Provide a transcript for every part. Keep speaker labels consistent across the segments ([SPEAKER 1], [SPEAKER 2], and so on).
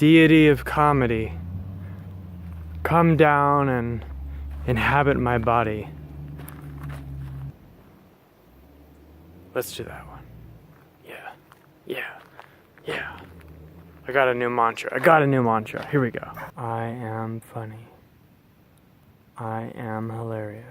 [SPEAKER 1] deity of comedy, come down and inhabit my body. Let's do that one. Yeah. I got a new mantra. Here we go. I am funny. I am hilarious.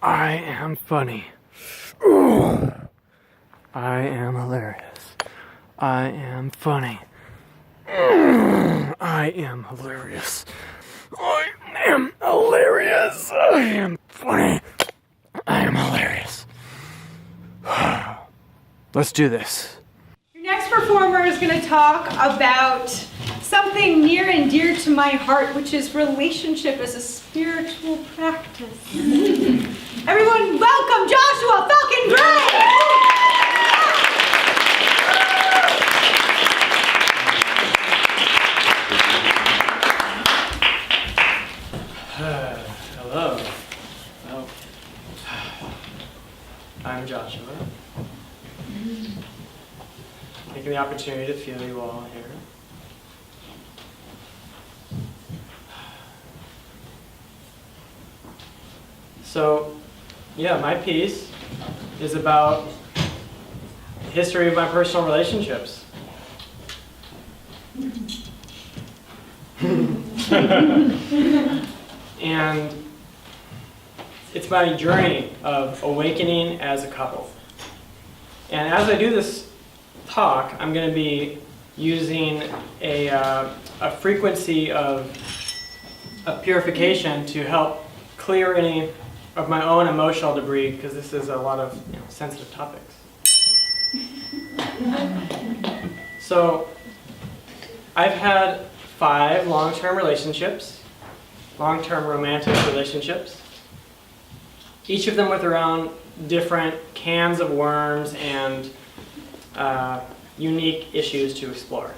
[SPEAKER 1] I am funny. Ooh. I am hilarious. I am funny. I am hilarious. I am hilarious. I am funny. I am hilarious. Let's do this.
[SPEAKER 2] Your next performer is going to talk about something near and dear to my heart, which is relationship as a spiritual practice. Everyone, welcome Joshua Falcon-Grey!
[SPEAKER 1] Hello. Well, I'm Joshua. Taking the opportunity to feel you all here. So, yeah, my piece is about the history of my personal relationships. And it's my journey of awakening as a couple. And as I do this talk, I'm going to be using a frequency of purification to help clear any of my own emotional debris, because this is a lot of sensitive topics. So I've had 5 long-term relationships, long-term romantic relationships, each of them with their own different cans of worms and unique issues to explore.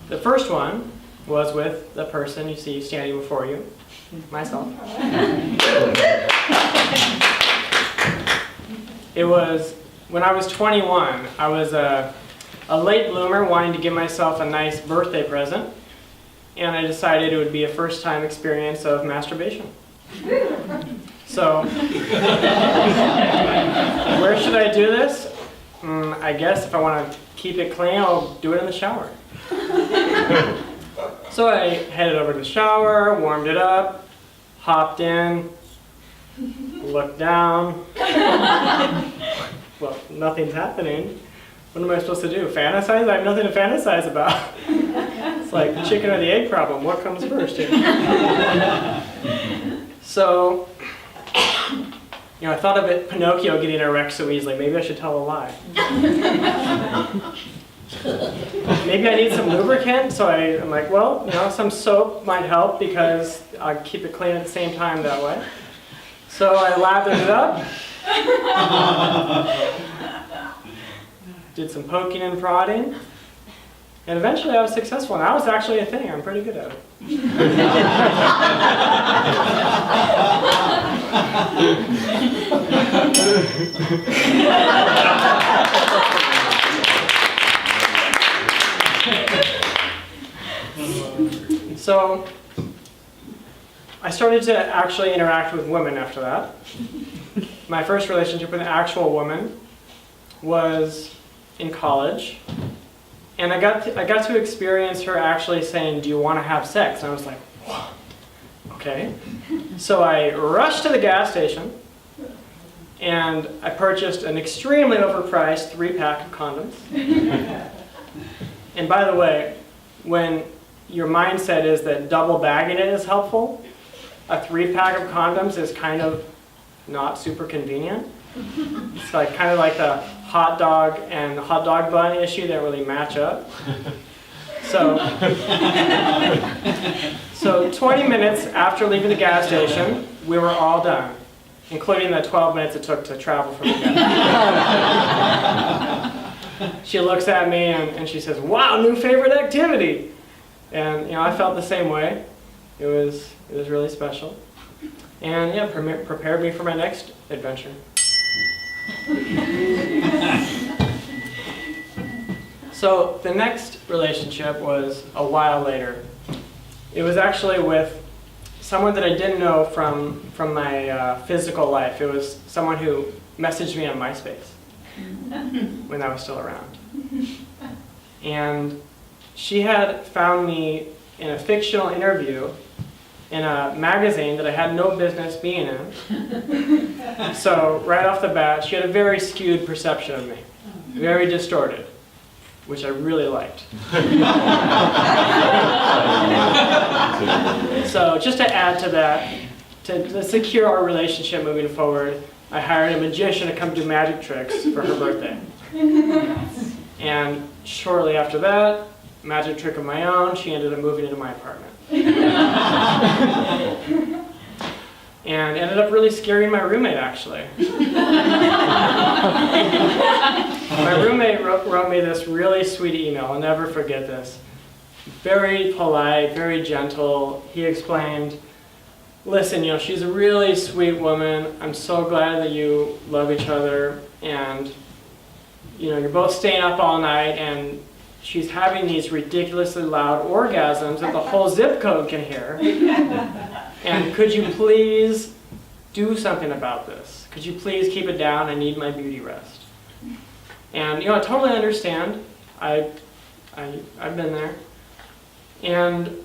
[SPEAKER 1] The first one was with the person you see standing before you, myself. It was when I was 21. I was a late bloomer wanting to give myself a nice birthday present, and I decided it would be a first-time experience of masturbation. So, where should I do this? I guess if I want to keep it clean, I'll do it in the shower. So I headed over to the shower, warmed it up, hopped in, looked down. Well, nothing's happening. What am I supposed to do? Fantasize? I have nothing to fantasize about. It's like the chicken or the egg problem. What comes first here? So, I thought of it, Pinocchio getting erect so easily. Maybe I should tell a lie. Maybe I need some lubricant, so I'm like, well, some soap might help because I'll keep it clean at the same time that way. So I lathered it up. Did some poking and prodding. And eventually I was successful. And that was actually a thing. I'm pretty good at it. So I started to actually interact with women after that. My first relationship with an actual woman was in college. And I got to experience her actually saying, "Do you want to have sex?" And I was like, "Whoa, okay." So I rushed to the gas station and I purchased an extremely overpriced 3-pack of condoms. And by the way, when your mindset is that double bagging it is helpful, a 3-pack of condoms is kind of not super convenient. It's kind of like the hot dog and hot dog bun issue that really match up. So 20 minutes after leaving the gas station, we were all done, including the 12 minutes it took to travel from the gas. She looks at me and she says, "Wow, new favorite activity." And I felt the same way. It was really special. And prepared me for my next adventure. So the next relationship was a while later. It was actually with someone that I didn't know from my physical life. It was someone who messaged me on MySpace when I was still around. And she had found me in a fictional interview in a magazine that I had no business being in. So right off the bat, she had a very skewed perception of me, very distorted, which I really liked. So just to add to that, to secure our relationship moving forward, I hired a magician to come do magic tricks for her birthday. And shortly after that, magic trick of my own, she ended up moving into my apartment. And ended up really scaring my roommate, actually. My roommate wrote me this really sweet email. I'll never forget this. Very polite, very gentle. He explained, listen, she's a really sweet woman. I'm so glad that you love each other. And, you're both staying up all night, and she's having these ridiculously loud orgasms that the whole zip code can hear. And could you please do something about this? Could you please keep it down? I need my beauty rest. And I totally understand. I've been there. And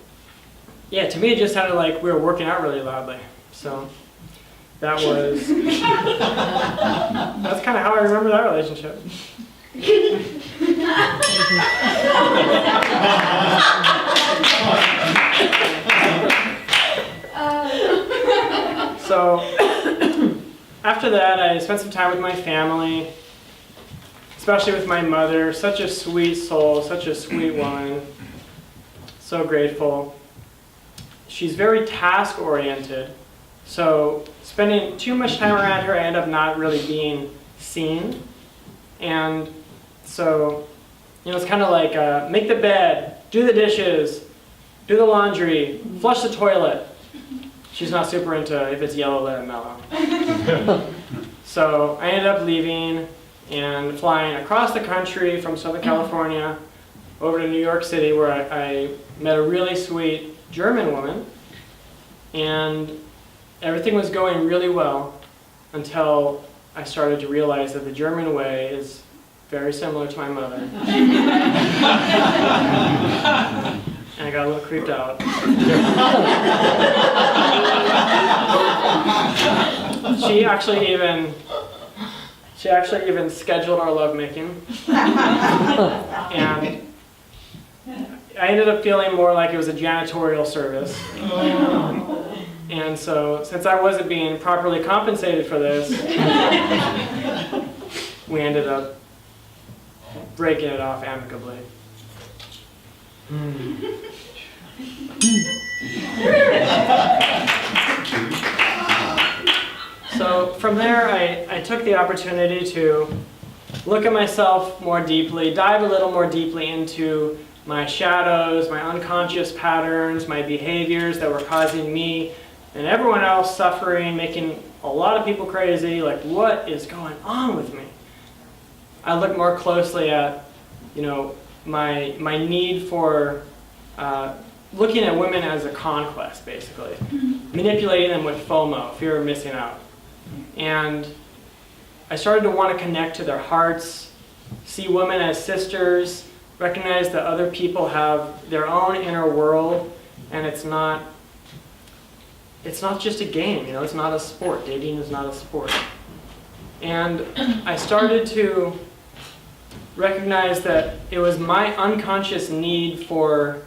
[SPEAKER 1] yeah, to me it just sounded like we were working out really loudly. So that was that's kind of how I remember that relationship. So after that, I spent some time with my family, especially with my mother. Such a sweet soul, such a sweet woman. So grateful. She's very task-oriented, so spending too much time around her, I end up not really being seen. And so, it's kind of like make the bed, do the dishes, do the laundry, flush the toilet. She's not super into if it's yellow, let it mellow. So I ended up leaving and flying across the country from Southern California over to New York City, where I met a really sweet German woman. And everything was going really well until I started to realize that the German way is very similar to my mother. And I got a little creeped out. She actually even scheduled our lovemaking. And I ended up feeling more like it was a janitorial service. And so, since I wasn't being properly compensated for this, we ended up breaking it off amicably. So from there, I took the opportunity to look at myself more deeply, dive a little more deeply into my shadows, my unconscious patterns, my behaviors that were causing me and everyone else suffering, making a lot of people crazy. Like, what is going on with me? I looked more closely at, my need for looking at women as a conquest, basically. Manipulating them with FOMO, fear of missing out. And I started to want to connect to their hearts, see women as sisters, recognize that other people have their own inner world, and it's not just a game, it's not a sport. Dating is not a sport. And I started to recognize that it was my unconscious need for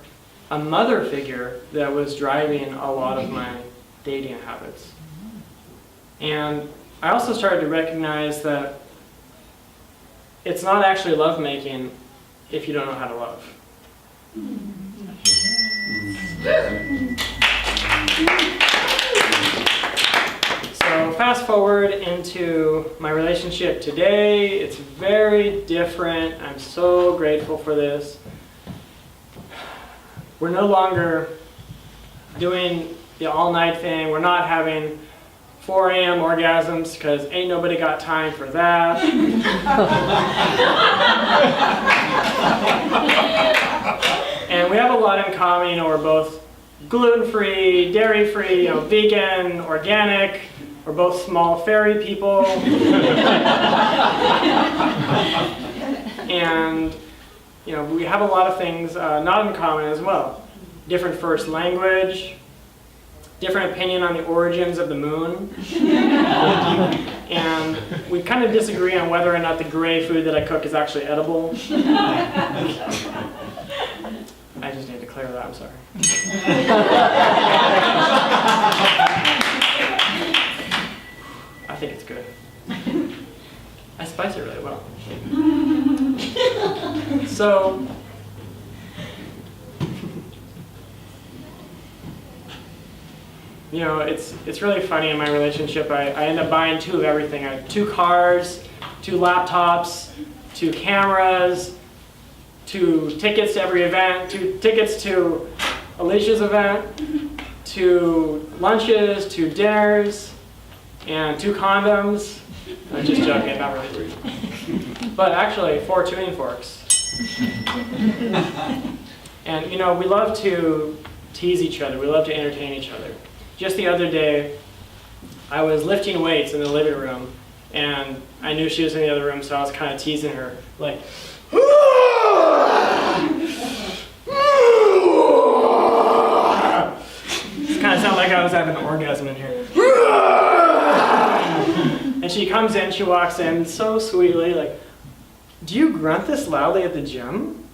[SPEAKER 1] a mother figure that was driving a lot of my dating habits. And I also started to recognize that it's not actually lovemaking if you don't know how to love. So fast forward into my relationship today. It's very different. I'm so grateful for this. We're no longer doing the all-night thing. We're not having 4 a.m. orgasms, because ain't nobody got time for that. we're both gluten-free, dairy-free, vegan, organic. We're both small fairy people. And we have a lot of things not in common as well. Different first language, different opinion on the origins of the moon. And we kind of disagree on whether or not the gray food that I cook is actually edible. I just need to clear that, I'm sorry. I think it's good. I spice it really well. So, it's really funny in my relationship. I end up buying 2 of everything. I have 2 cars, 2 laptops, 2 cameras, 2 tickets to every event, 2 tickets to Alicia's event, 2 lunches, 2 dinners, and 2 condoms. I'm just joking, not really. But actually, 4 tuning forks. And we love to tease each other. We love to entertain each other. Just the other day, I was lifting weights in the living room, and I knew she was in the other room, so I was kind of teasing her, like, it kind of sounded like I was having an orgasm in here. And she comes in, she walks in so sweetly, like, do you grunt this loudly at the gym?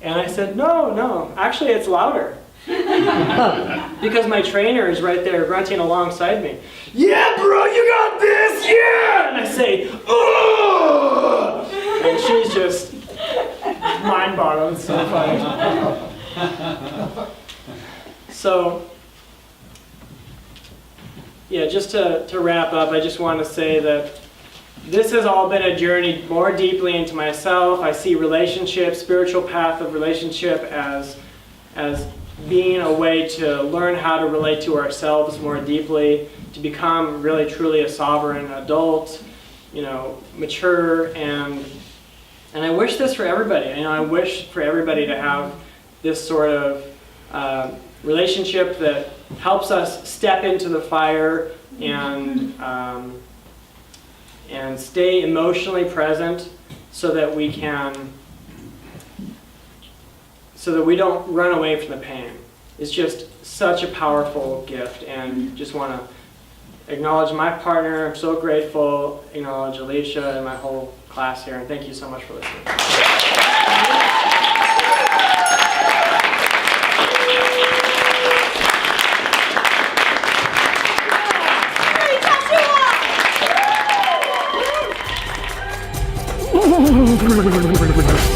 [SPEAKER 1] And I said, no, actually it's louder. Because my trainer is right there grunting alongside me. Yeah, bro, you got this, yeah! And I say, ugh! And she's just mind-boggled, it's so funny. So, yeah, just to wrap up, I just want to say that this has all been a journey more deeply into myself. I see relationship, spiritual path of relationship as being a way to learn how to relate to ourselves more deeply, to become really truly a sovereign adult, mature, and I wish this for everybody. I wish for everybody to have this sort of relationship that helps us step into the fire and stay emotionally present so that we don't run away from the pain. It's just such a powerful gift, and just want to acknowledge my partner. I'm so grateful, acknowledge Alicia and my whole class here, and thank you so much for listening.
[SPEAKER 2] Hey, Joshua!